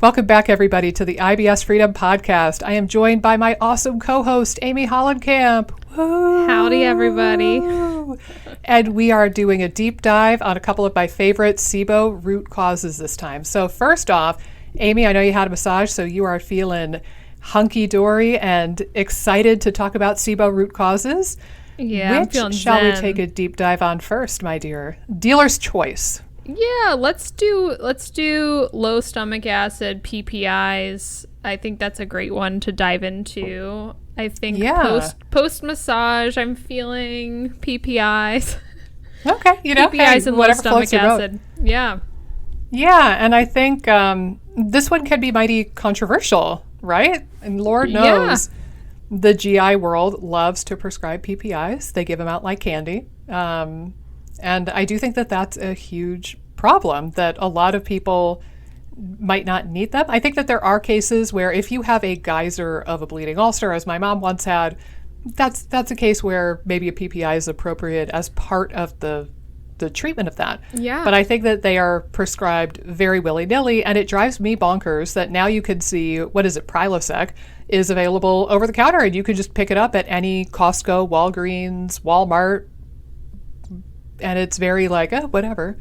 Welcome back, everybody, to the IBS Freedom Podcast. I am joined by my awesome co-host, Amy Hollenkamp. Woo! Howdy, everybody. And we are doing a deep dive on a couple of my favorite SIBO root causes this time. So first off, Amy, I know you had a massage, so you are feeling hunky-dory and excited to talk about SIBO root causes. Yeah, Which shall we take a deep dive on first, my dear? Dealer's choice. Yeah, let's do low stomach acid PPIs. I think that's a great one to dive into. I think post massage, I'm feeling PPIs. Okay, PPIs and low stomach acid. Yeah. Yeah, and I think this one can be mighty controversial, right? And Lord knows the GI world loves to prescribe PPIs. They give them out like candy. And I do think that that's a huge problem, that a lot of people might not need them. I think that there are cases where if you have a geyser of a bleeding ulcer, as my mom once had, that's a case where maybe a PPI is appropriate as part of the treatment of that. Yeah. But I think that they are prescribed very willy-nilly, and it drives me bonkers that now you can see, Prilosec is available over the counter, and you can just pick it up at any Costco, Walgreens, Walmart, and it's very like, whatever.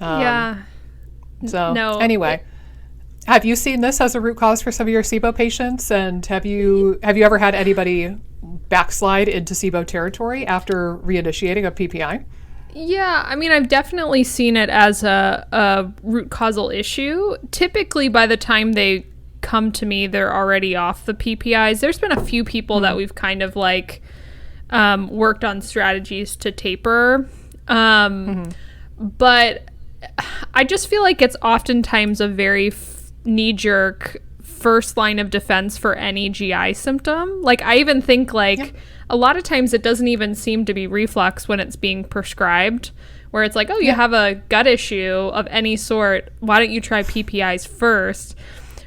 So anyway, have you seen this as a root cause for some of your SIBO patients? And have you ever had anybody backslide into SIBO territory after reinitiating a PPI? Yeah, I mean, I've definitely seen it as a root causal issue. Typically, by the time they come to me, they're already off the PPIs. There's been a few people that we've kind of like worked on strategies to taper. But I just feel like it's oftentimes a very knee-jerk first line of defense for any GI symptom. Like, I even think a lot of times it doesn't even seem to be reflux when it's being prescribed, where it's like, you have a gut issue of any sort, why don't you try PPIs first?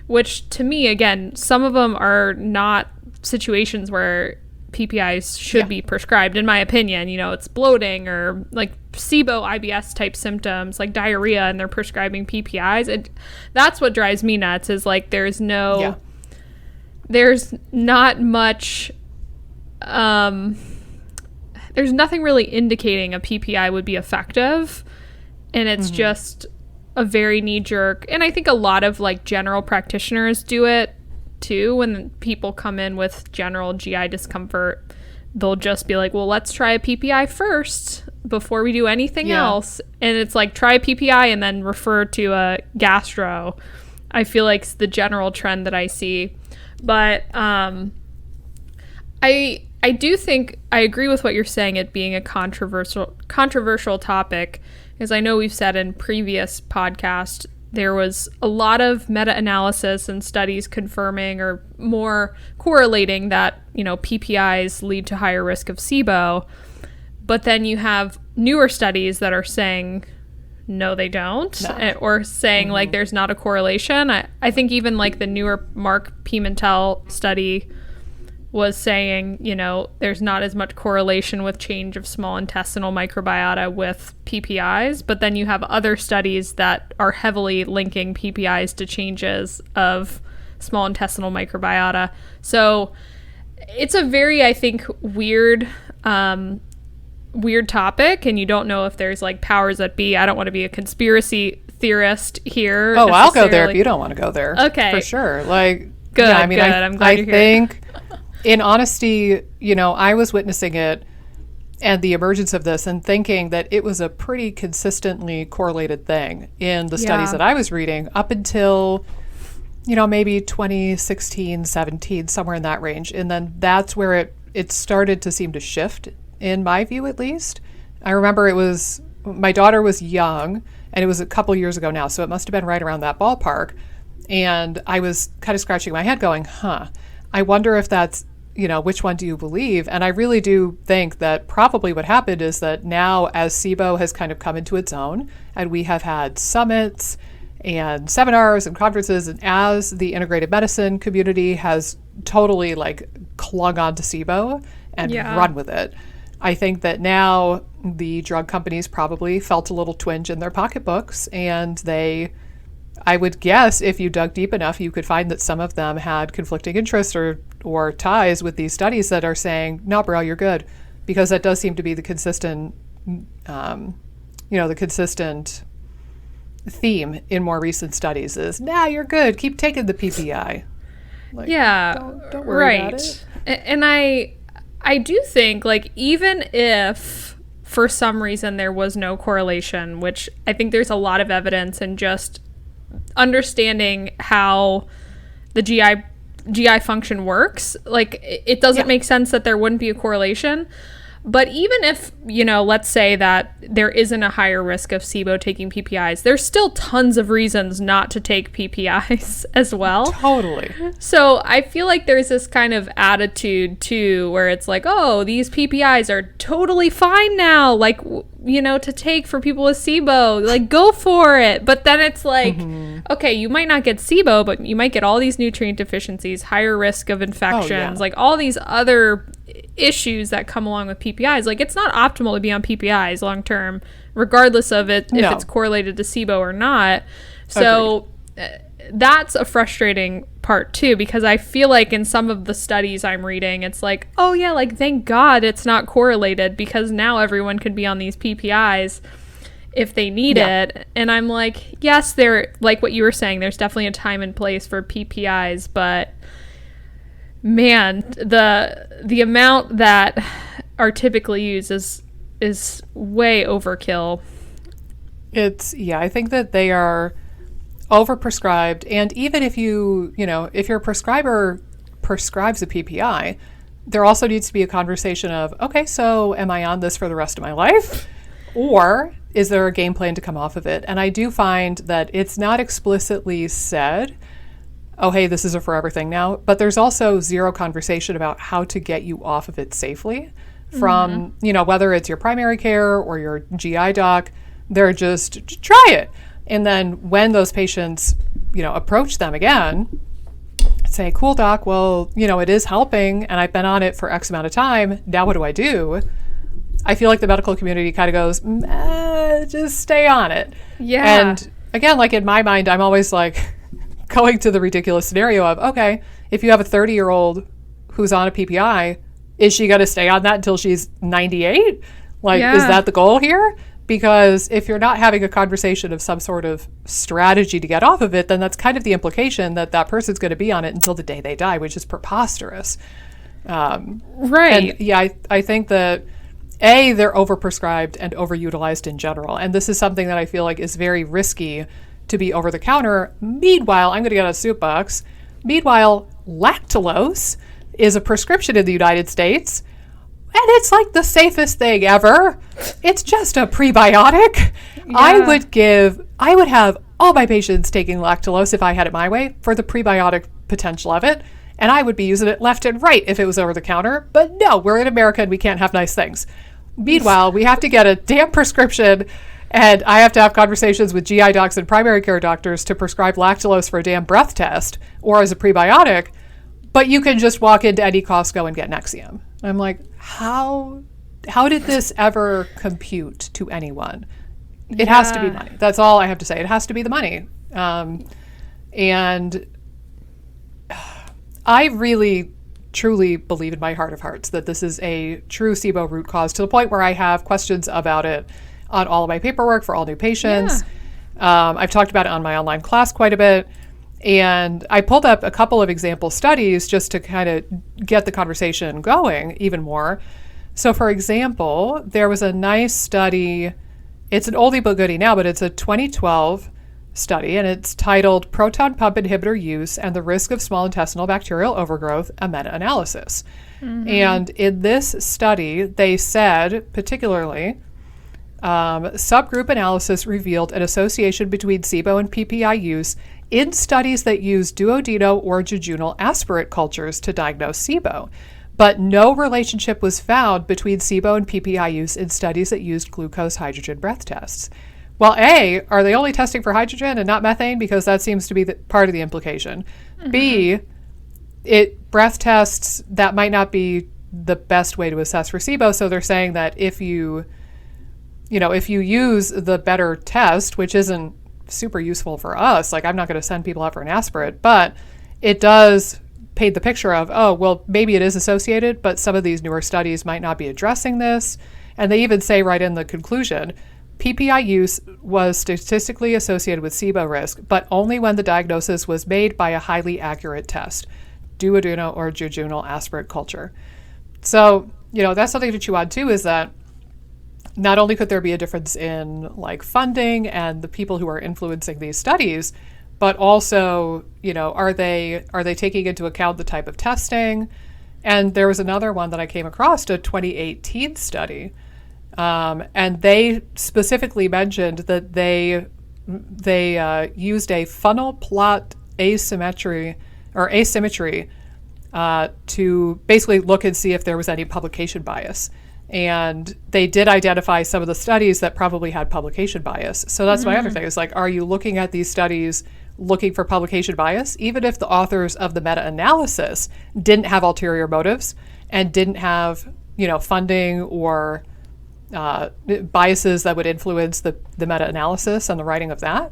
Which to me, again, some of them are not situations where PPIs should be prescribed, in my opinion. It's bloating or like SIBO, IBS type symptoms like diarrhea, and they're prescribing PPIs. That's what drives me nuts, is like there's not much, there's nothing really indicating a PPI would be effective, and it's just a very knee-jerk. And I think a lot of like general practitioners do it too. When people come in with general GI discomfort, they'll just be like, well, let's try a PPI first before we do anything else. And it's like, try a PPI and then refer to a gastro. I feel like it's the general trend that I see. But I do think I agree with what you're saying, it being a controversial topic, because I know we've said in previous podcasts there was a lot of meta-analysis and studies confirming or more correlating that, PPIs lead to higher risk of SIBO. But then you have newer studies that are saying, no, they don't, or saying like there's not a correlation. I think even like the newer Mark Pimentel study was saying, there's not as much correlation with change of small intestinal microbiota with PPIs. But then you have other studies that are heavily linking PPIs to changes of small intestinal microbiota. So it's a very, I think, weird topic, and you don't know if there's like powers that be. I don't want to be a conspiracy theorist here. Oh, I'll go there if you don't want to go there. Okay. For sure. Like, good, I'm glad you're here. I think, in honesty, I was witnessing it and the emergence of this and thinking that it was a pretty consistently correlated thing in the studies that I was reading up until, maybe 2016, 17, somewhere in that range. And then that's where it started to seem to shift, in my view, at least. I remember my daughter was young, and it was a couple years ago now, so it must have been right around that ballpark. And I was kind of scratching my head going, I wonder if that's, which one do you believe? And I really do think that probably what happened is that now, as SIBO has kind of come into its own, and we have had summits and seminars and conferences, and as the integrative medicine community has totally like clung on to SIBO and run with it, I think that now the drug companies probably felt a little twinge in their pocketbooks, and they I would guess if you dug deep enough, you could find that some of them had conflicting interests or ties with these studies that are saying, no, bro, you're good. Because that does seem to be the consistent, the consistent theme in more recent studies is, nah, you're good. Keep taking the PPI. Like, yeah, don't worry about it. And I do think, like, even if for some reason there was no correlation, which I think there's a lot of evidence in just understanding how the GI function works, like, it doesn't make sense that there wouldn't be a correlation. But even if, let's say that there isn't a higher risk of SIBO taking PPIs, there's still tons of reasons not to take PPIs as well. Totally. So I feel like there's this kind of attitude too, where it's like, oh, these PPIs are totally fine now, like, to take for people with SIBO, like, go for it. But then it's like, okay, you might not get SIBO, but you might get all these nutrient deficiencies, higher risk of infections, like all these other issues that come along with PPIs. Like, it's not optimal to be on PPIs long term, regardless of it if it's correlated to SIBO or not. So that's a frustrating part too, because I feel like in some of the studies I'm reading, it's like, oh yeah, like, thank God it's not correlated, because now everyone could be on these PPIs if they need it. And I'm like, yes, there, like what you were saying, there's definitely a time and place for PPIs, but man, the amount that are typically used is way overkill. I think that they are overprescribed. And even if if your prescriber prescribes a PPI, there also needs to be a conversation of, okay, so am I on this for the rest of my life? Or is there a game plan to come off of it? And I do find that it's not explicitly said, oh, hey, this is a forever thing now. But there's also zero conversation about how to get you off of it safely from, whether it's your primary care or your GI doc. They're just try it. And then when those patients, approach them again, say, cool, doc, well, it is helping and I've been on it for X amount of time. Now what do I do? I feel like the medical community kind of goes, just stay on it. Yeah. And again, like, in my mind, I'm always like going to the ridiculous scenario of, okay, if you have a 30-year-old who's on a PPI, is she going to stay on that until she's 98? Like, is that the goal here? Because if you're not having a conversation of some sort of strategy to get off of it, then that's kind of the implication that that person's going to be on it until the day they die, which is preposterous. Right. And I think that, they're overprescribed and overutilized in general. And this is something that I feel like is very risky to be over the counter. Meanwhile, I'm going to get a soapbox. Meanwhile, lactulose is a prescription in the United States. And it's like the safest thing ever. It's just a prebiotic. Yeah. I would have all my patients taking lactulose if I had it my way for the prebiotic potential of it. And I would be using it left and right if it was over the counter. But no, we're in America and we can't have nice things. Meanwhile, we have to get a damn prescription, and I have to have conversations with GI docs and primary care doctors to prescribe lactulose for a damn breath test or as a prebiotic. But you can just walk into any Costco and get Nexium. I'm like, how did this ever compute to anyone? It has to be money. That's all I have to say. It has to be the money. And I really, truly believe in my heart of hearts that this is a true SIBO root cause, to the point where I have questions about it on all of my paperwork for all new patients. I've talked about it on my online class quite a bit. And I pulled up a couple of example studies just to kind of get the conversation going even more. So for example, there was a nice study. It's an oldie but goodie now, but it's a 2012 study, and it's titled Proton Pump Inhibitor Use and the Risk of Small Intestinal Bacterial Overgrowth, a Meta-Analysis. And in this study, they said, particularly, subgroup analysis revealed an association between SIBO and PPI use in studies that use duodenal or jejunal aspirate cultures to diagnose SIBO. But no relationship was found between SIBO and PPI use in studies that used glucose hydrogen breath tests. Well, A, are they only testing for hydrogen and not methane? Because that seems to be part of the implication. B, breath tests, that might not be the best way to assess for SIBO. So they're saying that if you use the better test, which isn't super useful for us. Like, I'm not going to send people out for an aspirate, but it does paint the picture of, oh, well, maybe it is associated, but some of these newer studies might not be addressing this. And they even say right in the conclusion, PPI use was statistically associated with SIBO risk, but only when the diagnosis was made by a highly accurate test, duodenal or jejunal aspirate culture. So, that's something to chew on too, is that not only could there be a difference in like funding and the people who are influencing these studies, but also, are they taking into account the type of testing? And there was another one that I came across, a 2018 study, and they specifically mentioned that they used a funnel plot asymmetry to basically look and see if there was any publication bias. And they did identify some of the studies that probably had publication bias. So that's my other thing, is like, are you looking at these studies looking for publication bias, even if the authors of the meta-analysis didn't have ulterior motives and didn't have, funding or biases that would influence the meta-analysis and the writing of that?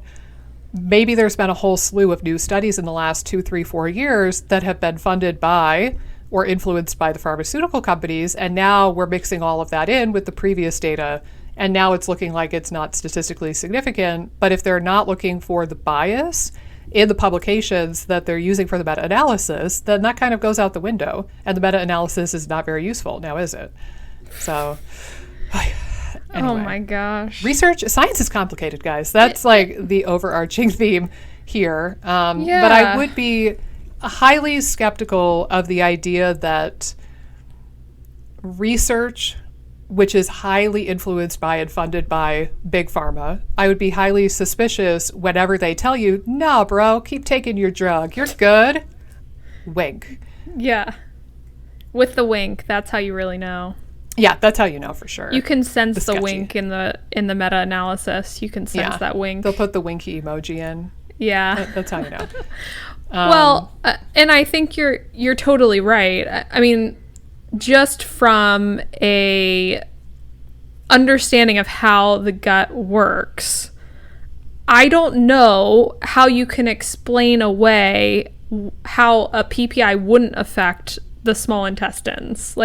Maybe there's been a whole slew of new studies in the last 2, 3, 4 years that have been funded by or influenced by the pharmaceutical companies, and now we're mixing all of that in with the previous data, and now it's looking like it's not statistically significant. But if they're not looking for the bias in the publications that they're using for the meta-analysis, then that kind of goes out the window, and the meta-analysis is not very useful now, is it? So anyway. Oh my gosh. Science is complicated, guys. That's like the overarching theme here. But I would be highly skeptical of the idea that research, which is highly influenced by and funded by big pharma, I would be highly suspicious whenever they tell you, no, bro, keep taking your drug. You're good. Wink. Yeah. With the wink, that's how you really know. Yeah, that's how you know for sure. You can sense the wink in the meta-analysis. You can sense that wink. They'll put the winky emoji in. Yeah. That's how you know. Well, and I think you're totally right. I mean, just from a understanding of how the gut works, I don't know how you can explain away how a PPI wouldn't affect the small intestines,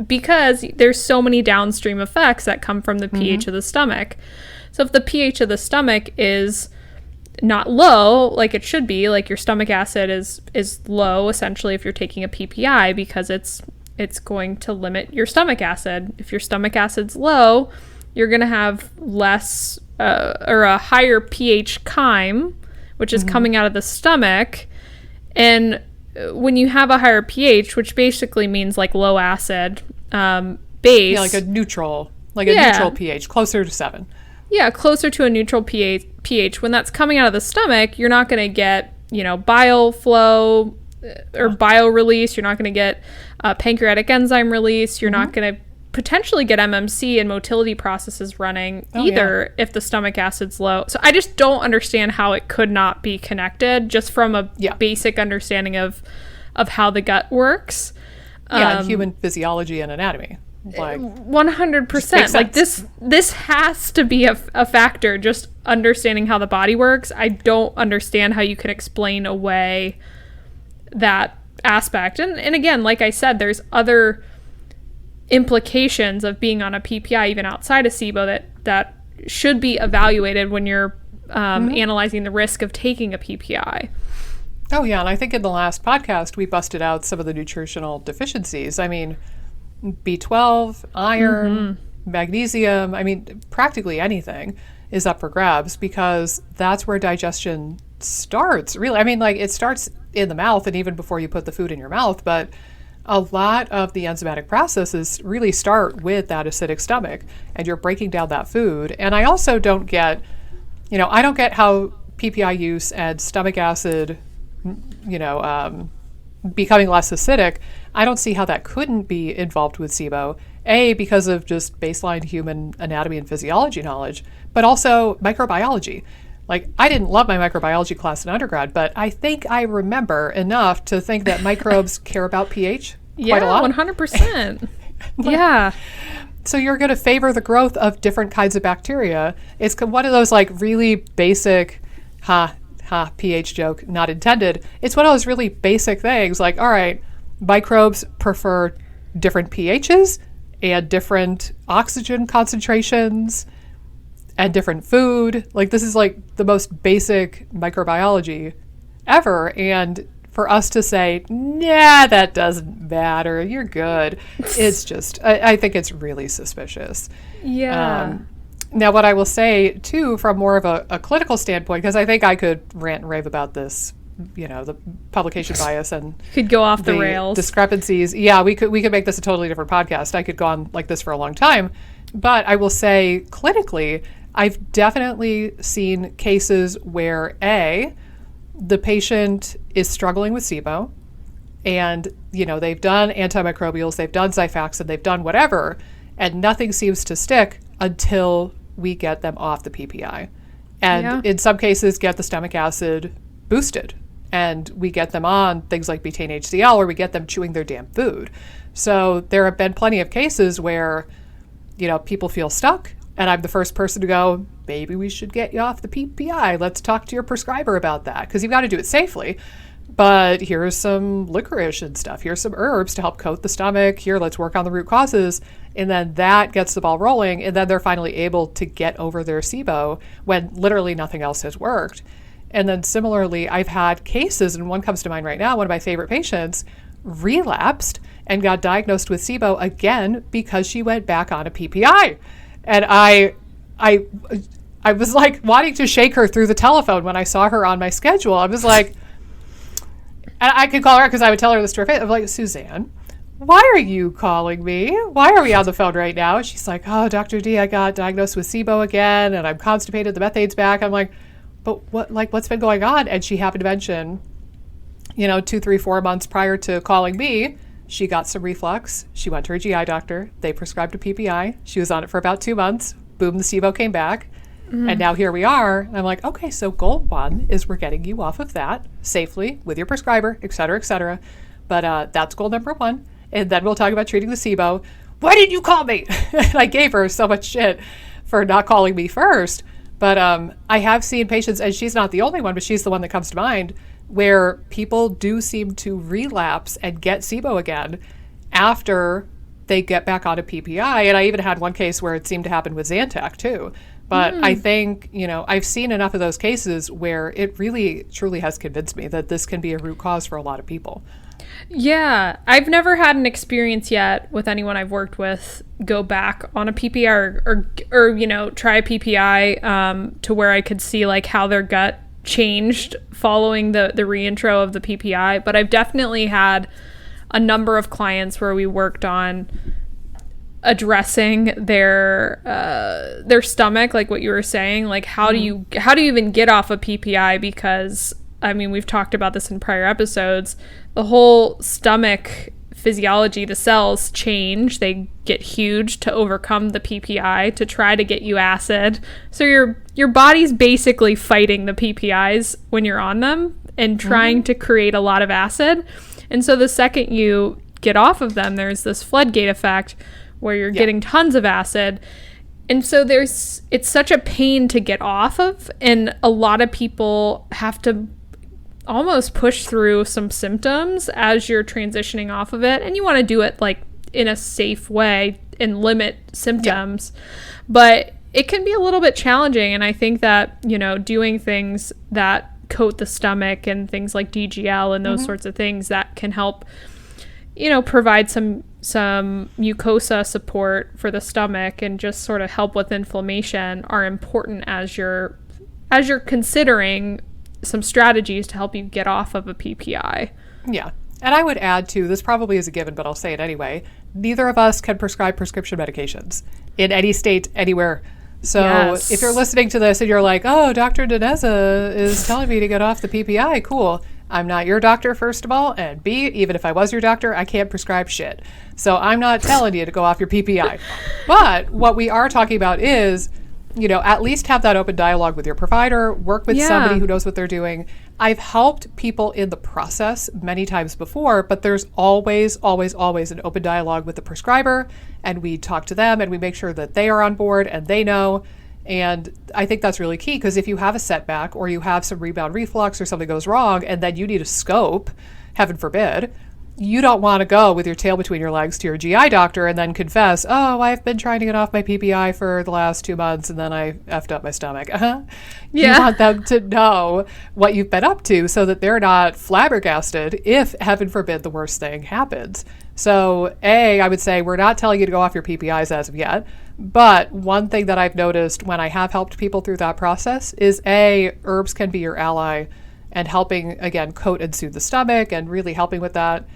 because there's so many downstream effects that come from the pH of the stomach. So if the pH of the stomach is not low, like it should be, like your stomach acid is low essentially if you're taking a PPI, because it's going to limit your stomach acid. If your stomach acid's low, you're going to have less or a higher pH chyme, which is coming out of the stomach. And when you have a higher pH, which basically means like low acid base. Yeah, like a neutral neutral pH, closer to 7. Yeah, closer to a neutral pH. When that's coming out of the stomach, you're not going to get, bile flow or bile release. You're not going to get pancreatic enzyme release. You're not going to potentially get MMC and motility processes running either if the stomach acid's low. So I just don't understand how it could not be connected, just from a basic understanding of how the gut works. And human physiology and anatomy. Like 100%. Like this has to be a factor, just understanding how the body works. I don't understand how you can explain away that aspect. And again, like I said, there's other implications of being on a PPI even outside of SIBO that should be evaluated when you're analyzing the risk of taking a PPI. Oh yeah, and I think in the last podcast we busted out some of the nutritional deficiencies. I mean, B12, iron, magnesium, I mean, practically anything is up for grabs, because that's where digestion starts, really. I mean, like, it starts in the mouth and even before you put the food in your mouth, but a lot of the enzymatic processes really start with that acidic stomach, and you're breaking down that food. And I also don't get, I don't get how PPI use and stomach acid, becoming less acidic. I don't see how that couldn't be involved with SIBO, because of just baseline human anatomy and physiology knowledge, but also microbiology. Like, I didn't love my microbiology class in undergrad, but I think I remember enough to think that microbes care about pH quite a lot. 100%. Yeah. So you're going to favor the growth of different kinds of bacteria. It's one of those like really basic pH joke not intended. It's one of those really basic things like, all right, microbes prefer different pHs and different oxygen concentrations and different food. Like, this is like the most basic microbiology ever. And for us to say, nah, that doesn't matter, you're good. It's just, I think it's really suspicious. Yeah. Now, what I will say, too, from more of a clinical standpoint, because I think I could rant and rave about this, the publication bias and could go off the rails. Discrepancies. Yeah, we could make this a totally different podcast. I could go on like this for a long time. But I will say, clinically, I've definitely seen cases where, the patient is struggling with SIBO, and, they've done antimicrobials, they've done Xifaxan, they've done whatever, and nothing seems to stick until we get them off the PPI. And in some cases, get the stomach acid boosted. And we get them on things like Butane HCl, or we get them chewing their damn food. So there have been plenty of cases where, people feel stuck. And I'm the first person to go, maybe we should get you off the PPI. Let's talk to your prescriber about that. Because you've got to do it safely. But here's some licorice and stuff. Here's some herbs to help coat the stomach. Here, let's work on the root causes. And then that gets the ball rolling. And then they're finally able to get over their SIBO when literally nothing else has worked. And then similarly, I've had cases, and one comes to mind right now, one of my favorite patients relapsed and got diagnosed with SIBO again because she went back on a PPI. And I was like wanting to shake her through the telephone when I saw her on my schedule. I was like, and I could call her because I would tell her this to her face. I'm like, Suzanne, why are you calling me? Why are we on the phone right now? And she's like, oh, Dr. D, I got diagnosed with SIBO again, and I'm constipated. The methane's back. I'm like, but what's been going on? And she happened to mention, 2, 3, 4 months prior to calling me, she got some reflux. She went to her GI doctor. They prescribed a PPI. She was on it for about 2 months. Boom, the SIBO came back. And now here we are. And I'm like, okay, so goal 1 is we're getting you off of that safely with your prescriber, et cetera, et cetera. But that's goal number 1. And then we'll talk about treating the SIBO. Why didn't you call me? And I gave her so much shit for not calling me first. But I have seen patients, and she's not the only one, but she's the one that comes to mind, where people do seem to relapse and get SIBO again after they get back on a PPI. And I even had one case where it seemed to happen with Zantac too. But I think, I've seen enough of those cases where it really, truly has convinced me that this can be a root cause for a lot of people. Yeah, I've never had an experience yet with anyone I've worked with go back on a PPI or try a PPI to where I could see like how their gut changed following the reintro of the PPI. But I've definitely had a number of clients where we worked on addressing their stomach, like what you were saying, like how do you even get off a PPI? Because I mean, we've talked about this in prior episodes. The whole stomach physiology, the cells change. They get huge to overcome the PPI to try to get you acid. So your body's basically fighting the PPIs when you're on them and trying to create a lot of acid. And so the second you get off of them, there's this floodgate effect where you're getting tons of acid. And so it's such a pain to get off of. And a lot of people have to almost push through some symptoms as you're transitioning off of it. And you want to do it like in a safe way and limit symptoms. But it can be a little bit challenging. And I think that, doing things that coat the stomach and things like DGL and those sorts of things that can help, provide some mucosa support for the stomach and just sort of help with inflammation are important as you're considering some strategies to help you get off of a PPI. Yeah. And I would add too, this probably is a given, but I'll say it anyway. Neither of us can prescribe prescription medications in any state, anywhere. So if you're listening to this and you're like, oh, Dr. Daneza is telling me to get off the PPI, cool. I'm not your doctor, first of all. And B, even if I was your doctor, I can't prescribe shit. So I'm not telling you to go off your PPI. But what we are talking about is, at least have that open dialogue with your provider, work with somebody who knows what they're doing. I've helped people in the process many times before, but there's always, always, always an open dialogue with the prescriber, and we talk to them and we make sure that they are on board and they know. And I think that's really key, because if you have a setback or you have some rebound reflux or something goes wrong and then you need a scope, heaven forbid, you don't want to go with your tail between your legs to your GI doctor and then confess, oh, I've been trying to get off my PPI for the last 2 months and then I effed up my stomach. You want them to know what you've been up to so that they're not flabbergasted if, heaven forbid, the worst thing happens. So, I would say we're not telling you to go off your PPIs as of yet. But one thing that I've noticed when I have helped people through that process is herbs can be your ally and helping, again, coat and soothe the stomach and really helping with that.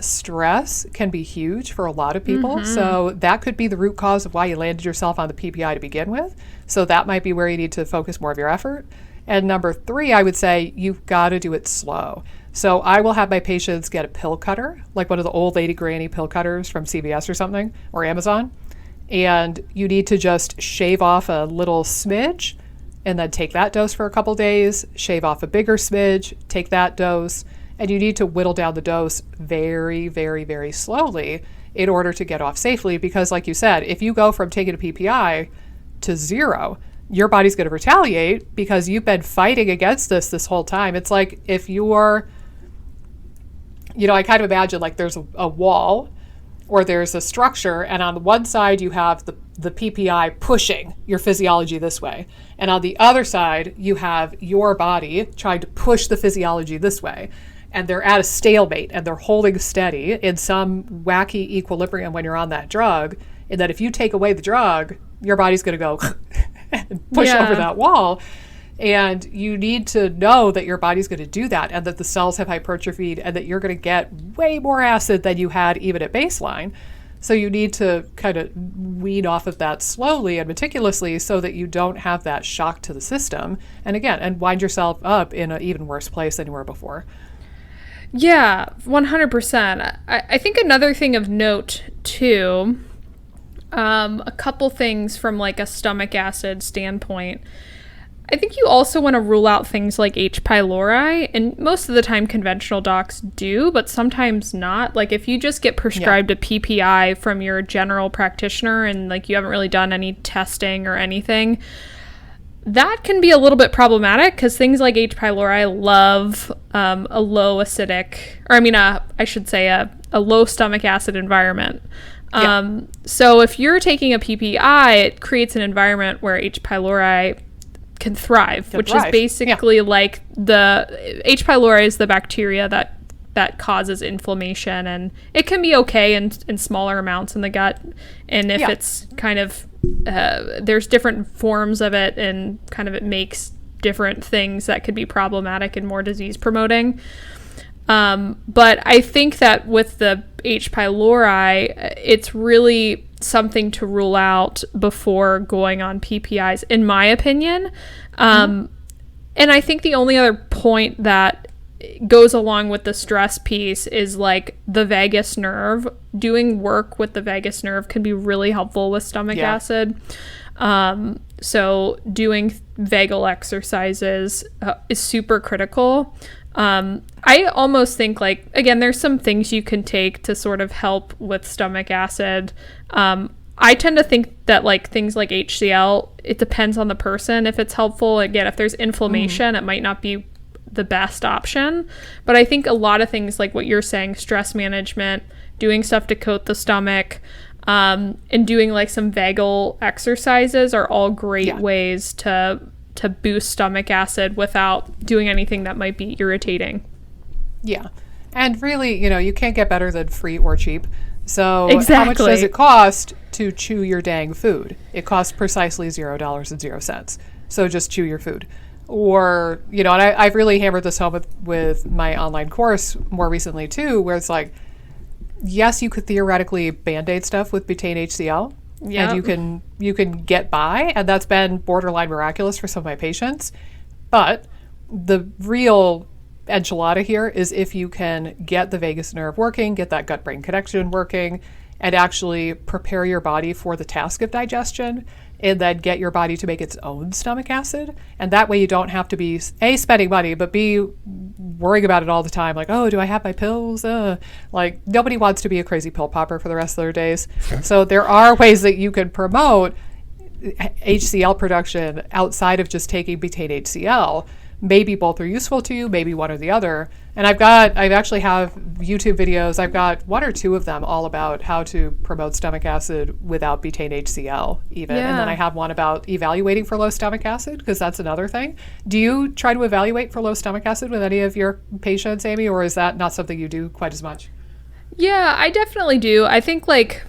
Stress can be huge for a lot of people. So that could be the root cause of why you landed yourself on the PPI to begin with. So that might be where you need to focus more of your effort. And number 3, I would say you've got to do it slow. So I will have my patients get a pill cutter, like one of the old lady granny pill cutters from CVS or something, or Amazon. And you need to just shave off a little smidge and then take that dose for a couple days, shave off a bigger smidge, take that dose. And you need to whittle down the dose very, very, very slowly in order to get off safely. Because like you said, if you go from taking a PPI to 0, your body's going to retaliate because you've been fighting against this whole time. It's like if you're, I kind of imagine like there's a wall or there's a structure, and on the one side you have the PPI pushing your physiology this way. And on the other side, you have your body trying to push the physiology this way. And they're at a stalemate and they're holding steady in some wacky equilibrium when you're on that drug. And that if you take away the drug, your body's going to go and push over that wall. And you need to know that your body's going to do that and that the cells have hypertrophied and that you're going to get way more acid than you had even at baseline. So you need to kind of wean off of that slowly and meticulously so that you don't have that shock to the system. And again, and wind yourself up in an even worse place than you were before. Yeah, 100%. I think another thing of note, too, a couple things from like a stomach acid standpoint. I think you also want to rule out things like H. pylori, and most of the time conventional docs do, but sometimes not. Like if you just get prescribed a PPI from your general practitioner and like you haven't really done any testing or anything, that can be a little bit problematic because things like H. pylori love a low acidic, or I should say a low stomach acid environment. So if you're taking a PPI, it creates an environment where H. pylori can thrive, which is basically like the H. pylori is the bacteria that causes inflammation, and it can be okay in smaller amounts in the gut. And if it's kind of there's different forms of it, and kind of it makes different things that could be problematic and more disease promoting. But I think that with the H. pylori, it's really something to rule out before going on PPIs, in my opinion. And I think the only other point that goes along with the stress piece is like the vagus nerve. Doing work with the vagus nerve can be really helpful with stomach acid. So doing vagal exercises is super critical. I almost think like, again, there's some things you can take to sort of help with stomach acid. I tend to think that like things like HCl, it depends on the person if it's helpful. Again, if there's inflammation, it might not be the best option. But I think a lot of things like what you're saying, stress management, doing stuff to coat the stomach, and doing like some vagal exercises are all great ways to boost stomach acid without doing anything that might be irritating. Yeah. And really, you can't get better than free or cheap. So how much does it cost to chew your dang food? It costs precisely $0.00. So just chew your food. Or, and I've really hammered this home with my online course more recently too, where it's like, yes, you could theoretically Band-Aid stuff with Butane HCl. And you can get by, and that's been borderline miraculous for some of my patients. But the real enchilada here is if you can get the vagus nerve working, get that gut-brain connection working, and actually prepare your body for the task of digestion, and then get your body to make its own stomach acid. And that way you don't have to be, A, spending money, but B, worrying about it all the time. Like, oh, do I have my pills? Like, nobody wants to be a crazy pill popper for the rest of their days. So there are ways that you can promote HCl production outside of just taking butane HCl. Maybe both are useful to you, maybe one or the other. And I actually have YouTube videos. I've got 1 or 2 of them all about how to promote stomach acid without butane HCl even. And then I have one about evaluating for low stomach acid, because that's another thing. Do you try to evaluate for low stomach acid with any of your patients, Amy, or is that not something you do quite as much? Yeah, I definitely do. I think like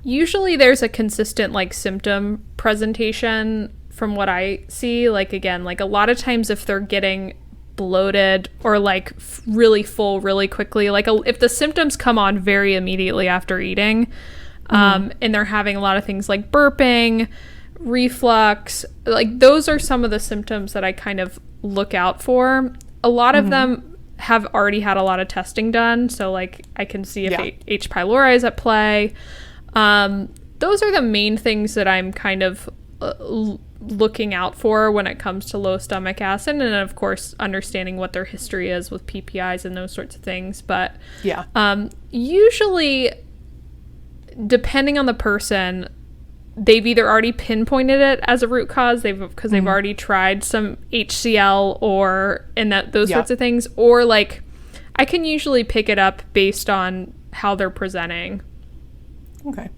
usually there's a consistent like symptom presentation from what I see. Like, again, like a lot of times if they're getting bloated or like really full really quickly, like if the symptoms come on very immediately after eating, and they're having a lot of things like burping, reflux, like those are some of the symptoms that I kind of look out for. A lot of them have already had a lot of testing done, so like I can see if H. pylori is at play. Those are the main things that I'm kind of looking out for when it comes to low stomach acid, and then of course understanding what their history is with PPIs and those sorts of things. But usually, depending on the person, they've either already pinpointed it as a root cause, because they've already tried some HCl or those sorts of things, or like I can usually pick it up based on how they're presenting. Okay.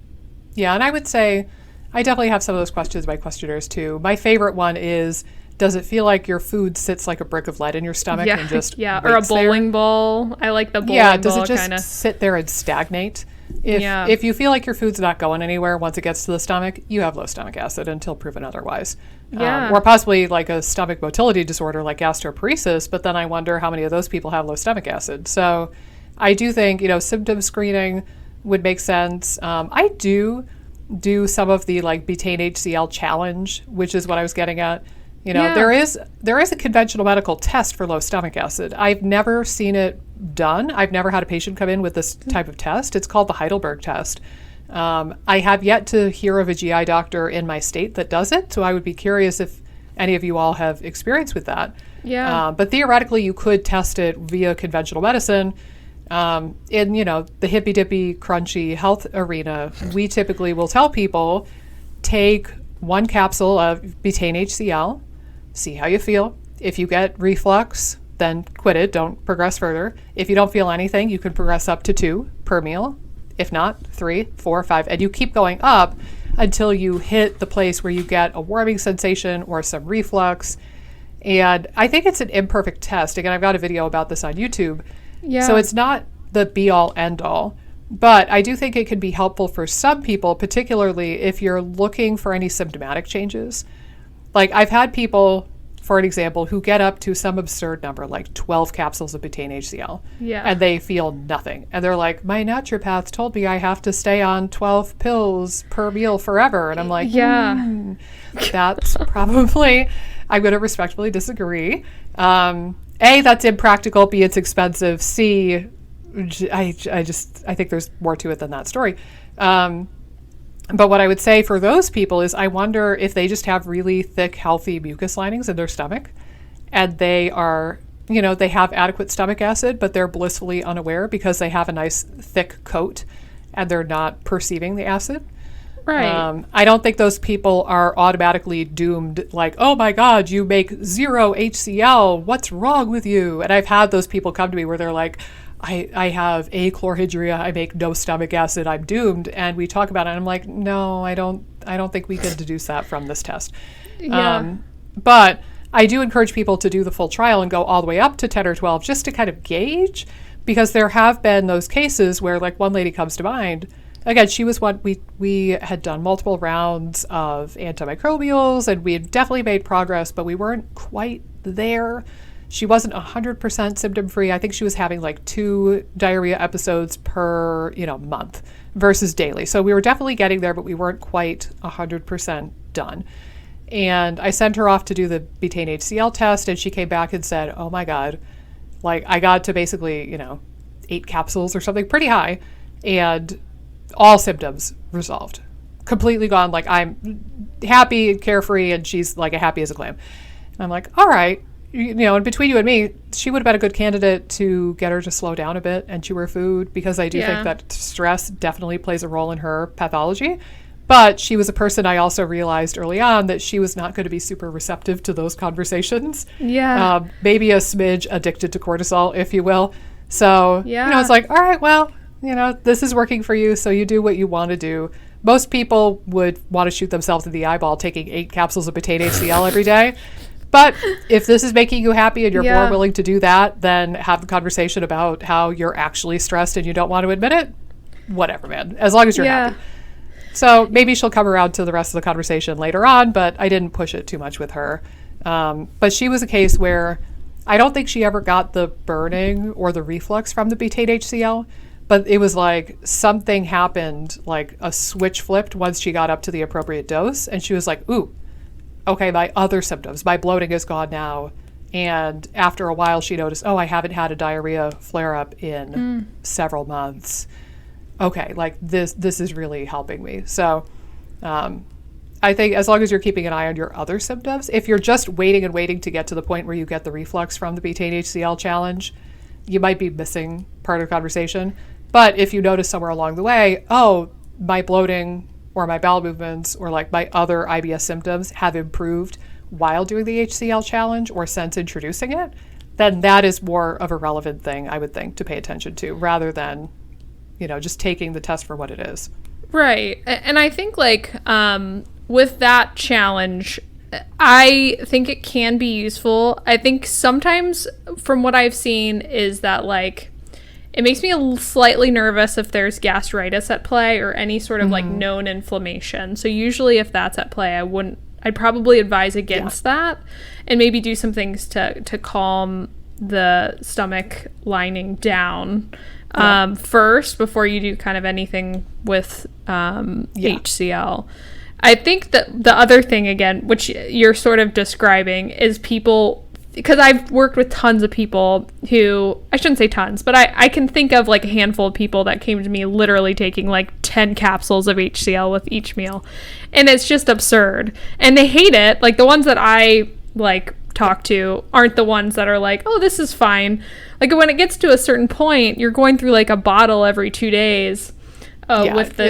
Yeah, and I would say I definitely have some of those questions by questionnaires too. My favorite one is, does it feel like your food sits like a brick of lead in your stomach and just or a bowling ball? I like the bowling ball. Does it just sit there and stagnate? If you feel like your food's not going anywhere once it gets to the stomach, you have low stomach acid until proven otherwise. Or possibly like a stomach motility disorder like gastroparesis, but then I wonder how many of those people have low stomach acid. So I do think, symptom screening would make sense. I do some of the like butane HCl challenge, which is what I was getting at. There is a conventional medical test for low stomach acid. I've never seen it done. I've never had a patient come in with this type of test. It's called the Heidelberg test. I have yet to hear of a GI doctor in my state that does it, so I would be curious if any of you all have experience with that. But theoretically, you could test it via conventional medicine. In the hippy dippy crunchy health arena, we typically will tell people, take 1 capsule of butane HCl, see how you feel. If you get reflux, then quit it, don't progress further. If you don't feel anything, you can progress up to 2 per meal. If not, 3, 4, 5, and you keep going up until you hit the place where you get a warming sensation or some reflux. And I think it's an imperfect test. Again, I've got a video about this on YouTube. So it's not the be-all, end-all, but I do think it can be helpful for some people, particularly if you're looking for any symptomatic changes. Like I've had people, for an example, who get up to some absurd number, like 12 capsules of butane HCl, and they feel nothing. And they're like, my naturopath told me I have to stay on 12 pills per meal forever. And I'm like, that's probably, I'm going to respectfully disagree. A, that's impractical. B, it's expensive. C, I think there's more to it than that story. But what I would say for those people is I wonder if they just have really thick, healthy mucus linings in their stomach, and they are, they have adequate stomach acid, but they're blissfully unaware because they have a nice thick coat and they're not perceiving the acid. Right. I don't think those people are automatically doomed, like, oh my God, you make 0 HCl. What's wrong with you? And I've had those people come to me where they're like, I have achlorhydria. I make no stomach acid. I'm doomed. And we talk about it. And I'm like, no, I don't think we can deduce that from this test. But I do encourage people to do the full trial and go all the way up to 10 or 12 just to kind of gauge, because there have been those cases where, like, one lady comes to mind. Again, she was one, we had done multiple rounds of antimicrobials and we had definitely made progress, but we weren't quite there. She wasn't 100% symptom free. I think she was having like 2 diarrhea episodes per, month versus daily. So we were definitely getting there, but we weren't quite 100% done. And I sent her off to do the butane HCl test, and she came back and said, oh my God, like I got to basically, 8 capsules or something pretty high, and all symptoms resolved, completely gone. Like I'm happy and carefree, and she's like happy as a clam. And I'm like, all right, and between you and me, she would have been a good candidate to get her to slow down a bit and chew her food, because I do think that stress definitely plays a role in her pathology. But she was a person I also realized early on that she was not going to be super receptive to those conversations. Yeah. Maybe a smidge addicted to cortisol, if you will. So, it's like, all right, well, this is working for you, so you do what you want to do. Most people would want to shoot themselves in the eyeball taking 8 capsules of Butane HCl every day. But if this is making you happy and you're more willing to do that, then have the conversation about how you're actually stressed and you don't want to admit it. Whatever, man. As long as you're happy. So maybe she'll come around to the rest of the conversation later on, but I didn't push it too much with her. But she was a case where I don't think she ever got the burning or the reflux from the Butane HCl, but it was like something happened, like a switch flipped once she got up to the appropriate dose. And she was like, ooh, okay, my other symptoms, my bloating is gone now. And after a while, she noticed, oh, I haven't had a diarrhea flare-up in several months. Okay, like this is really helping me. So I think as long as you're keeping an eye on your other symptoms, if you're just waiting to get to the point where you get the reflux from the Butane HCl challenge, you might be missing part of the conversation. But if you notice somewhere along the way, oh, my bloating or my bowel movements or like my other IBS symptoms have improved while doing the HCl challenge or since introducing it, then that is more of a relevant thing, I would think, to pay attention to rather than just taking the test for what it is. Right. And I think with that challenge, I think it can be useful. I think sometimes from what I've seen is that it makes me slightly nervous if there's gastritis at play or any sort of known inflammation. So usually if that's at play, I'd probably advise against that and maybe do some things to calm the stomach lining down first before you do kind of anything with HCl. I think that the other thing, again, which you're sort of describing, is people, because I've worked with tons of people who, I shouldn't say tons, but I can think of a handful of people that came to me literally taking 10 capsules of HCl with each meal. And it's just absurd. And they hate it. The ones that I talk to aren't the ones that are oh, this is fine. When it gets to a certain point, you're going through a bottle every 2 days with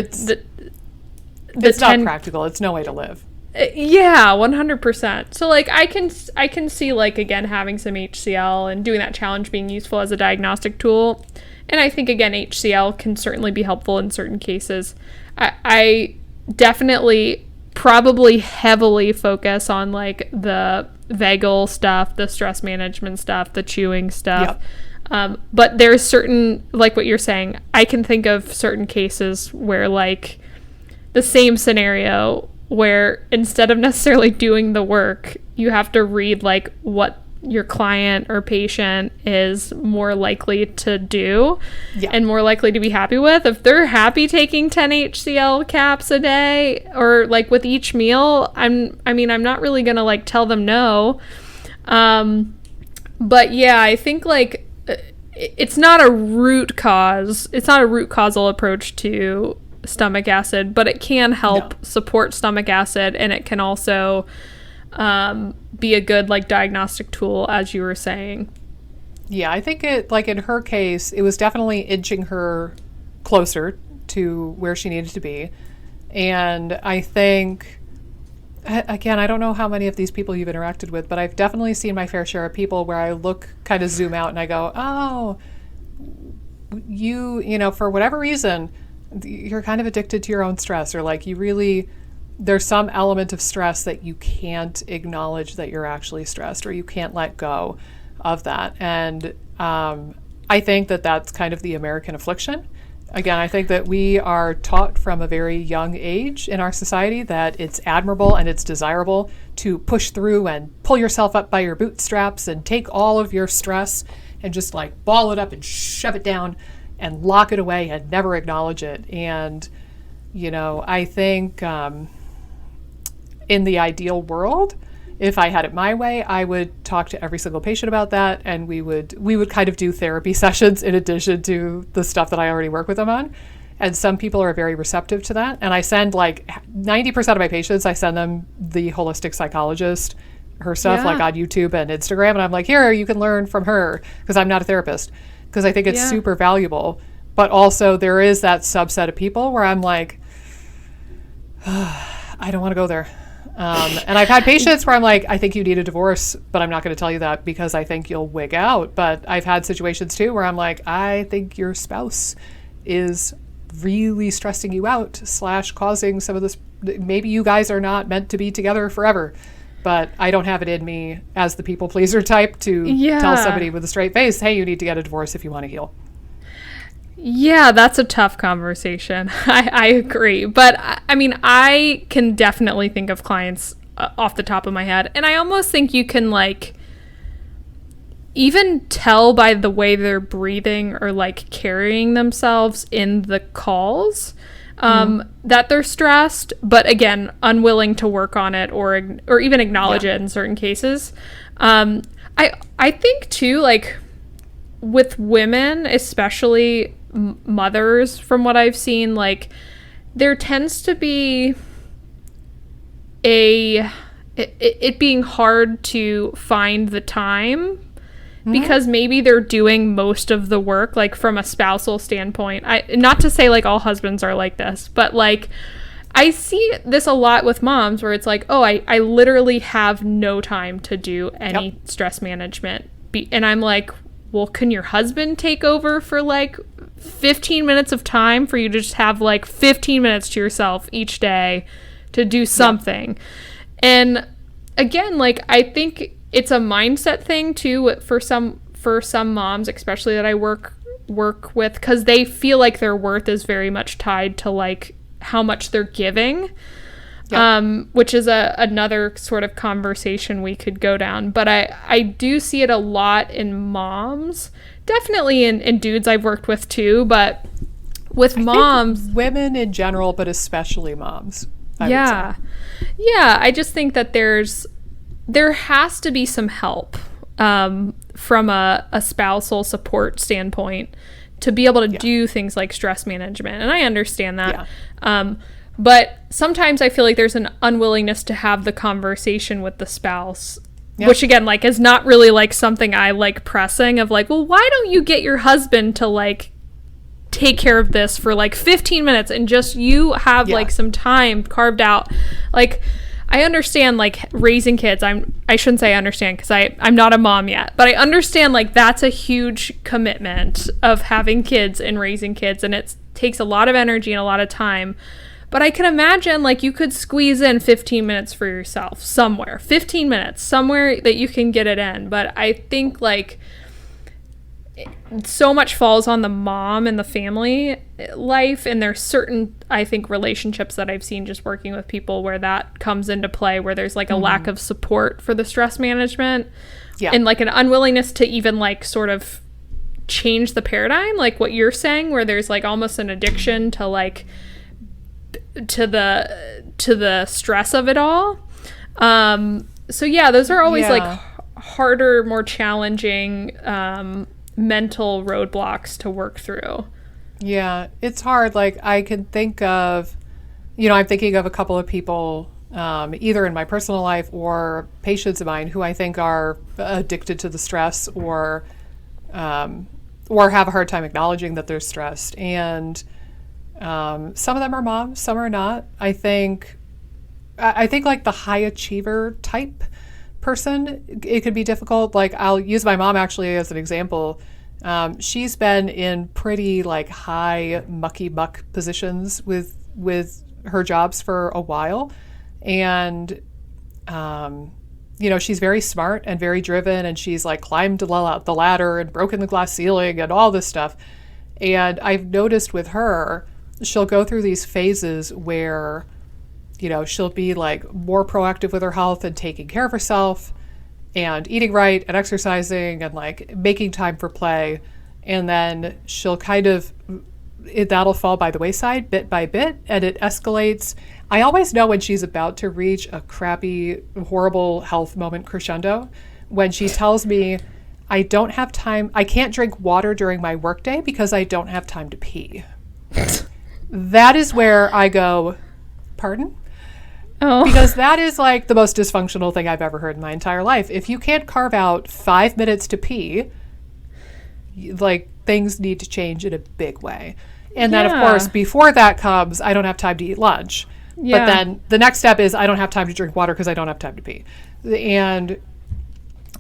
it's not practical. It's no way to live. Yeah, 100%. So I can see again having some HCl and doing that challenge being useful as a diagnostic tool. And I think again HCl can certainly be helpful in certain cases. I definitely probably heavily focus on the vagal stuff, the stress management stuff, the chewing stuff. Yep. But there's certain, what you're saying, I can think of certain cases where the same scenario where instead of necessarily doing the work, you have to read what your client or patient is more likely to do and more likely to be happy with. If they're happy taking 10 HCl caps a day or with each meal, I'm not really going to tell them no. But yeah, I think it's not a root cause. It's not a root causal approach to stomach acid, but it can help support stomach acid, and it can also be a good diagnostic tool, as you were saying. Yeah, I think it in her case, it was definitely inching her closer to where she needed to be. And I think, again, I don't know how many of these people you've interacted with, but I've definitely seen my fair share of people where I kind of zoom out and I go, oh, you for whatever reason, you're kind of addicted to your own stress, or you really, there's some element of stress that you can't acknowledge that you're actually stressed, or you can't let go of that. And I think that that's kind of the American affliction. Again, I think that we are taught from a very young age in our society that it's admirable and it's desirable to push through and pull yourself up by your bootstraps and take all of your stress and just ball it up and shove it down and lock it away and never acknowledge it. And, I think in the ideal world, if I had it my way, I would talk to every single patient about that, and we would kind of do therapy sessions in addition to the stuff that I already work with them on. And some people are very receptive to that. And I send 90% of my patients, I send them the holistic psychologist, her stuff on YouTube and Instagram. And I'm like, here, you can learn from her, because I'm not a therapist. Because I think it's super valuable. But also there is that subset of people where I'm I don't want to go there. And I've had patients where I'm like, I think you need a divorce, but I'm not going to tell you that because I think you'll wig out. But I've had situations too where I'm like, I think your spouse is really stressing you out / causing some of this. Maybe you guys are not meant to be together forever, but I don't have it in me as the people pleaser type to tell somebody with a straight face, hey, you need to get a divorce if you want to heal. Yeah, that's a tough conversation. I agree. But I mean, I can definitely think of clients off the top of my head. And I almost think you can like even tell by the way they're breathing or like carrying themselves in the calls that they're stressed, but again, unwilling to work on it or even acknowledge it in certain cases. I think too, like with women, especially mothers, from what I've seen, like there tends to be it being hard to find the time because maybe they're doing most of the work, like from a spousal standpoint. Not to say like all husbands are like this, but like I see this a lot with moms where it's like, oh, I literally have no time to do any stress management. And I'm like, well, can your husband take over for like 15 minutes of time for you to just have like 15 minutes to yourself each day to do something? And again, like I think it's a mindset thing too for some moms, especially that I work with, because they feel like their worth is very much tied to like how much they're giving. Which is another sort of conversation we could go down. But I do see it a lot in moms, definitely in dudes I've worked with too, but with moms. Women in general, but especially moms. I would say. I just think that there has to be some help from a spousal support standpoint to be able to do things like stress management. And I understand that. But sometimes I feel like there's an unwillingness to have the conversation with the spouse, which again, like is not really like something I like pressing of like, well, why don't you get your husband to like take care of this for like 15 minutes and just you have like some time carved out. Like I understand like raising kids. I shouldn't say I understand because I'm not a mom yet, but I understand like that's a huge commitment of having kids and raising kids, and it takes a lot of energy and a lot of time. But I can imagine like you could squeeze in 15 minutes for yourself somewhere, 15 minutes somewhere that you can get it in. But I think like so much falls on the mom and the family life. And there's certain, I think, relationships that I've seen just working with people where that comes into play, where there's like a lack of support for the stress management and like an unwillingness to even like sort of change the paradigm, like what you're saying, where there's like almost an addiction to like to the stress of it all. So yeah, those are always like harder, more challenging mental roadblocks to work through. Yeah, it's hard. Like I can think of, I'm thinking of a couple of people, either in my personal life or patients of mine who I think are addicted to the stress or have a hard time acknowledging that they're stressed. And some of them are moms, some are not. I think like the high achiever type person, it could be difficult. Like I'll use my mom actually as an example. She's been in pretty like high mucky muck positions with her jobs for a while. And, she's very smart and very driven, and she's like climbed the ladder and broken the glass ceiling and all this stuff. And I've noticed with her, she'll go through these phases where, she'll be like more proactive with her health and taking care of herself and eating right and exercising and like making time for play. And then she'll that'll fall by the wayside bit by bit, and it escalates. I always know when she's about to reach a crappy, horrible health moment crescendo when she tells me, I don't have time. I can't drink water during my workday because I don't have time to pee. That is where I go, pardon? Oh. Because that is like the most dysfunctional thing I've ever heard in my entire life. If you can't carve out 5 minutes to pee, like things need to change in a big way. And then, of course, before that comes, I don't have time to eat lunch. Yeah. But then the next step is I don't have time to drink water because I don't have time to pee. And,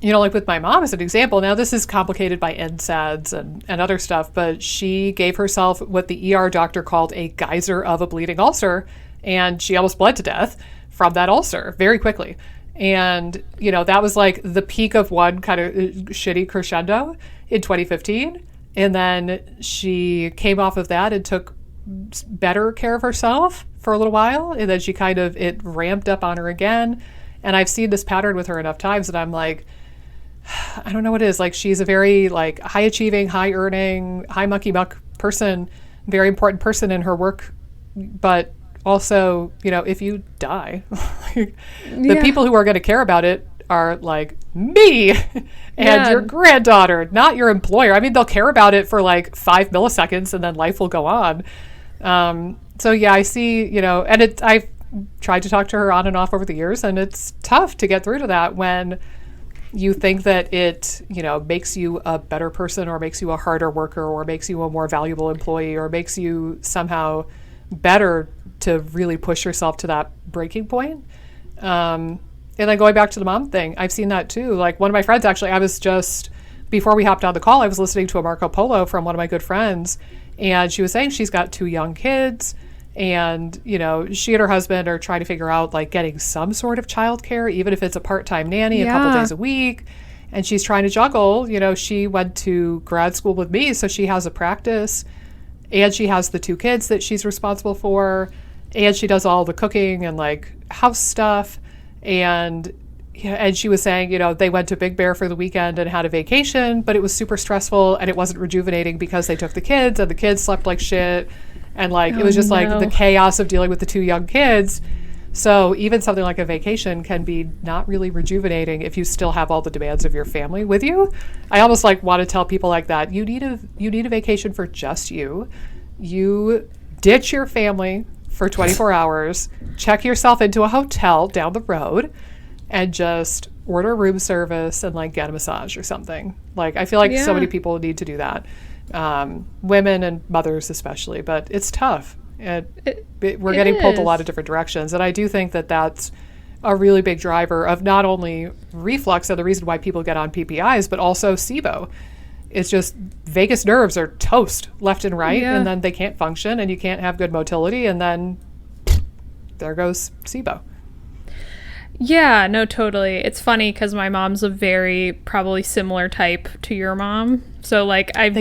you know, like with my mom as an example, now this is complicated by NSAIDs and other stuff, but she gave herself what the ER doctor called a geyser of a bleeding ulcer, and she almost bled to death from that ulcer very quickly. And, you know, that was like the peak of one kind of shitty crescendo in 2015. And then she came off of that and took better care of herself for a little while. And then it ramped up on her again. And I've seen this pattern with her enough times that I'm like, I don't know what it is. Like, she's a very like high achieving, high earning, high mucky muck person, very important person in her work. But also, you know, if you die, the people who are going to care about it are like me and your granddaughter, not your employer. I mean, they'll care about it for like 5 milliseconds and then life will go on. So yeah, I see, you know, and I've tried to talk to her on and off over the years, and it's tough to get through to that when you think that it, you know, makes you a better person or makes you a harder worker or makes you a more valuable employee or makes you somehow better to really push yourself to that breaking point. And then going back to the mom thing, I've seen that too. Like one of my friends, actually, before we hopped on the call, I was listening to a Marco Polo from one of my good friends, and she was saying she's got 2 young kids, and, you know, she and her husband are trying to figure out like getting some sort of childcare, even if it's a part-time nanny a couple days a week. And she's trying to juggle, you know, she went to grad school with me, so she has a practice, and she has the 2 kids that she's responsible for, and she does all the cooking and like house stuff. And she was saying, you know, they went to Big Bear for the weekend and had a vacation, but it was super stressful and it wasn't rejuvenating because they took the kids and the kids slept like shit. And like, it was just like the chaos of dealing with the 2 young kids. So even something like a vacation can be not really rejuvenating if you still have all the demands of your family with you. I almost like want to tell people like that, you need a vacation for just you. You ditch your family for 24 hours, check yourself into a hotel down the road, and just order room service and like get a massage or something. Like, I feel like so many people need to do that. Women and mothers especially, but it's tough. We're getting pulled a lot of different directions. And I do think that that's a really big driver of not only reflux and the reason why people get on PPIs, but also SIBO. It's just vagus nerves are toast left and right, and then they can't function, and you can't have good motility, and then there goes SIBO. Yeah, no, totally. It's funny because my mom's a very probably similar type to your mom. So like I've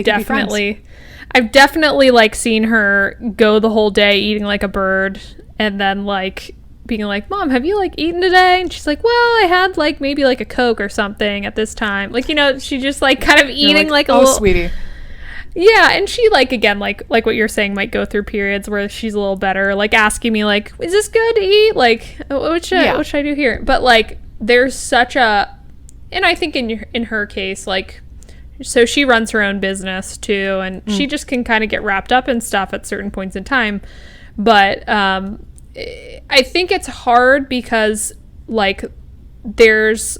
definitely like seen her go the whole day eating like a bird, and then like being like, Mom, have you like eaten today? And she's like, well, I had like maybe like a Coke or something at this time. Like, you know, she just like kind of eating like a little, sweetie. Yeah, and she like, again, like what you're saying, might go through periods where she's a little better, like asking me like, is this good to eat? Like, what should I do here? But like, there's such a, and I think in her case, like, so she runs her own business too, and she just can kind of get wrapped up in stuff at certain points in time. But I think it's hard because like there's,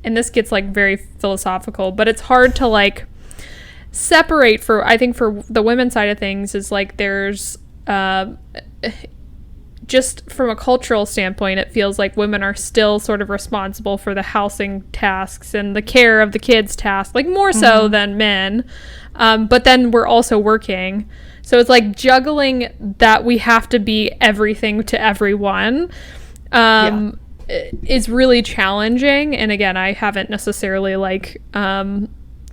and this gets like very philosophical, but it's hard to like separate I think for the women's side of things is like there's just from a cultural standpoint, it feels like women are still sort of responsible for the housing tasks and the care of the kids tasks, like more so than men. But then we're also working. So it's like juggling that we have to be everything to everyone is really challenging. And again, I haven't necessarily like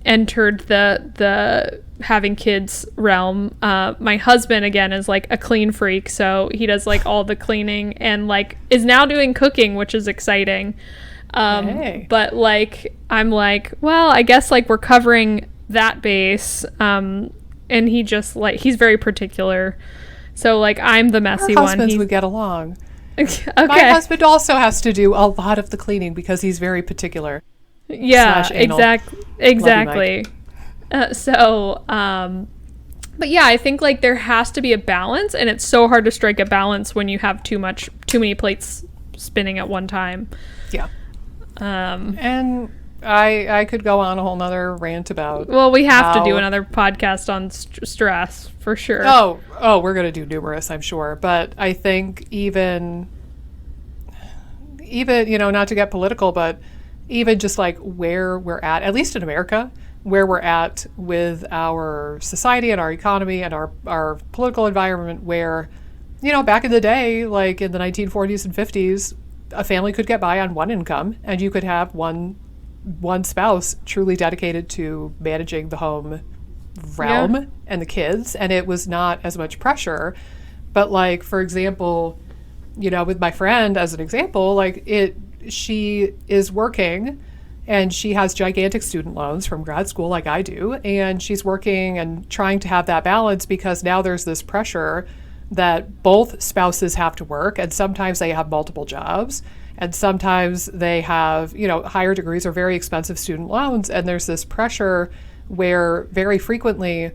entered the having kids realm. My husband, again, is like a clean freak, so he does like all the cleaning and like is now doing cooking, which is exciting. But like I'm like, well, I guess like we're covering that base. And he just like, he's very particular. So like I'm the messy one. Our husbands would get along. Okay. My husband also has to do a lot of the cleaning because he's very particular. Yeah, exactly. But yeah, I think like there has to be a balance, and it's so hard to strike a balance when you have too many plates spinning at one time. Yeah. And I could go on a whole nother rant about. Well, we have to do another podcast on stress for sure. Oh, we're going to do numerous, I'm sure. But I think even, not to get political, but even just like where we're at least in America, where we're at with our society and our economy and our political environment, where, back in the day, like in the 1940s and 50s, a family could get by on one income, and you could have one spouse truly dedicated to managing the home realm and the kids, and it was not as much pressure. But like, for example, with my friend as an example, like she is working and she has gigantic student loans from grad school like I do, and she's working and trying to have that balance because now there's this pressure that both spouses have to work, and sometimes they have multiple jobs, and sometimes they have, higher degrees or very expensive student loans, and there's this pressure where very frequently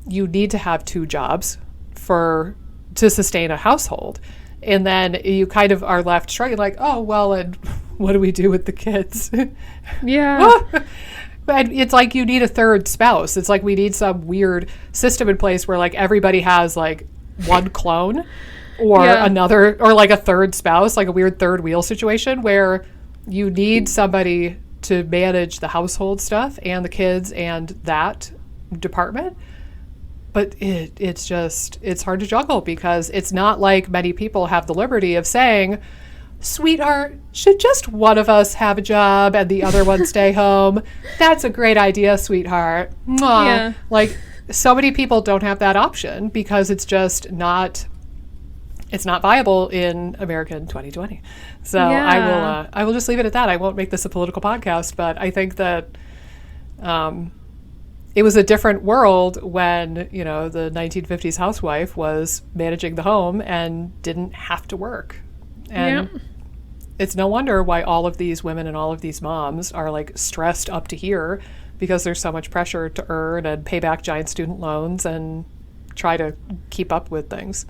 you need to have two jobs to sustain a household. And then you kind of are left struggling like, oh, well, and what do we do with the kids? Yeah. And it's like you need a third spouse. It's like we need some weird system in place where like everybody has like one clone or another, or like a third spouse, like a weird third wheel situation where you need somebody to manage the household stuff and the kids and that department. But it's hard to juggle because it's not like many people have the liberty of saying, sweetheart, should just one of us have a job and the other one stay home? That's a great idea, sweetheart. Mwah. Yeah. Like, so many people don't have that option because it's just not viable in American 2020. So I will just leave it at that. I won't make this a political podcast, but I think that it was a different world when, the 1950s housewife was managing the home and didn't have to work. And it's no wonder why all of these women and all of these moms are like stressed up to here, because there's so much pressure to earn and pay back giant student loans and try to keep up with things.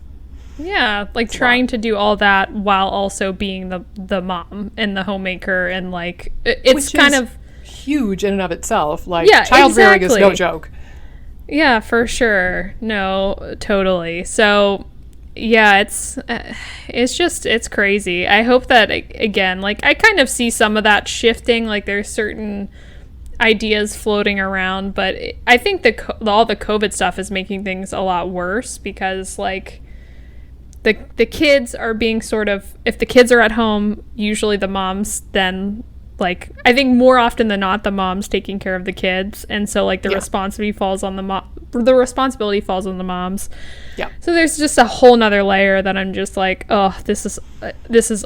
Yeah, like trying to do all that while also being the mom and the homemaker, and like it's kind of huge in and of itself. Like child rearing is no joke. Yeah, for sure. No, totally. So yeah, it's crazy. I hope that, again, like I kind of see some of that shifting, like there's certain ideas floating around, but I think all the COVID stuff is making things a lot worse because like the kids are being sort of, if the kids are at home, usually the moms then, like, I think more often than not, the mom's taking care of the kids, and so like the responsibility falls on the moms. Yeah. So there's just a whole nother layer that I'm just like, oh, this is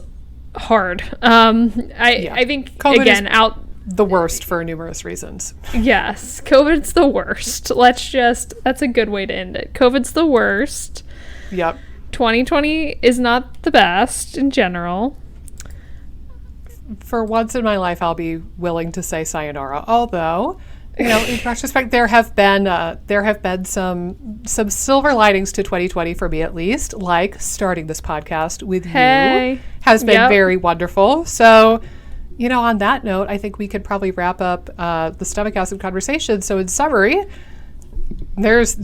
hard. I think COVID again is the worst for numerous reasons. Yes, COVID's the worst. That's a good way to end it. COVID's the worst. Yep. 2020 is not the best in general. For once in my life, I'll be willing to say sayonara. Although, in retrospect, there have been some silver linings to 2020 for me, at least. Like starting this podcast with you has been very wonderful. So, on that note, I think we could probably wrap up the stomach acid conversation. So, in summary, there's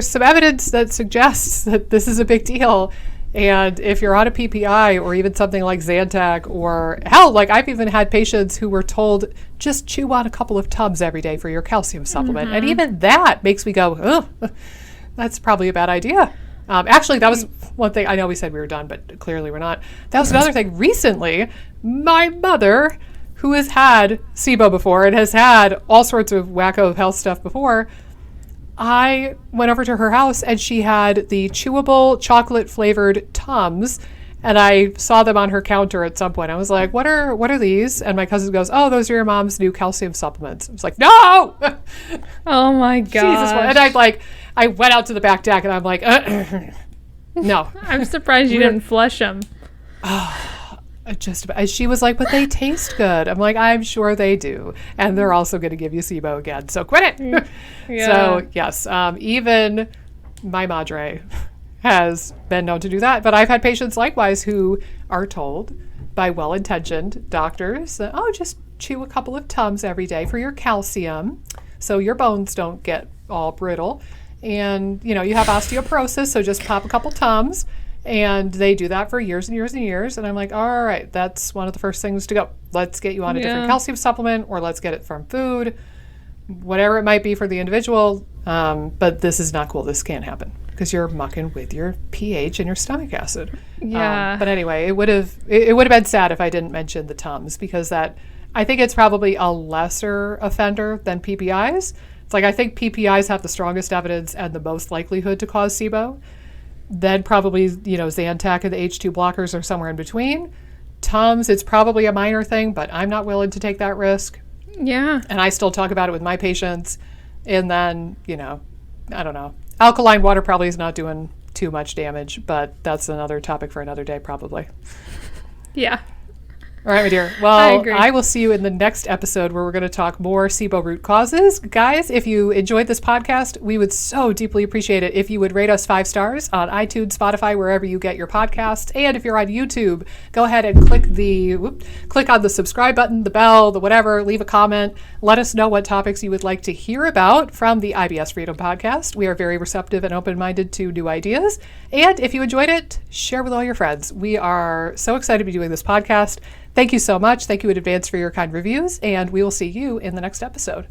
some evidence that suggests that this is a big deal. And if you're on a PPI or even something like Zantac, or hell, like I've even had patients who were told, just chew on a couple of tubs every day for your calcium supplement. Mm-hmm. And even that makes me go, oh, that's probably a bad idea. Actually, that was one thing. I know we said we were done, but clearly we're not. That was another thing. Recently, my mother, who has had SIBO before and has had all sorts of wacko health stuff before, I went over to her house and she had the chewable chocolate flavored Tums, and I saw them on her counter at some point. I was like, what are these? And my cousin goes, oh, those are your mom's new calcium supplements. I was like, no! Oh my God. Jesus. And I went out to the back deck and I'm like, no. I'm surprised you didn't flush them. Just about. She was like, but they taste good. I'm like, I'm sure they do. And they're also going to give you SIBO again. So quit it. Yeah. So yes, even my madre has been known to do that. But I've had patients likewise who are told by well-intentioned doctors. Just chew a couple of Tums every day for your calcium so your bones don't get all brittle. And, you have osteoporosis, so just pop a couple Tums. And they do that for years and years and years. And I'm like, all right, that's one of the first things to go. Let's get you on a different calcium supplement, or let's get it from food, whatever it might be for the individual. But this is not cool. This can't happen because you're mucking with your pH and your stomach acid. Yeah. But anyway, it would have been sad if I didn't mention the Tums, because I think it's probably a lesser offender than PPIs. It's like, I think PPIs have the strongest evidence and the most likelihood to cause SIBO. Then probably, Zantac and the H2 blockers are somewhere in between. Tums, it's probably a minor thing, but I'm not willing to take that risk. Yeah. And I still talk about it with my patients. And then, I don't know. Alkaline water probably is not doing too much damage, but that's another topic for another day, probably. Yeah. All right, my dear. Well, I will see you in the next episode where we're going to talk more SIBO root causes. Guys, if you enjoyed this podcast, we would so deeply appreciate it if you would rate us 5 stars on iTunes, Spotify, wherever you get your podcasts. And if you're on YouTube, go ahead and click on the subscribe button, the bell, the whatever, leave a comment. Let us know what topics you would like to hear about from the IBS Freedom Podcast. We are very receptive and open-minded to new ideas. And if you enjoyed it, share with all your friends. We are so excited to be doing this podcast. Thank you so much. Thank you in advance for your kind reviews, and we will see you in the next episode.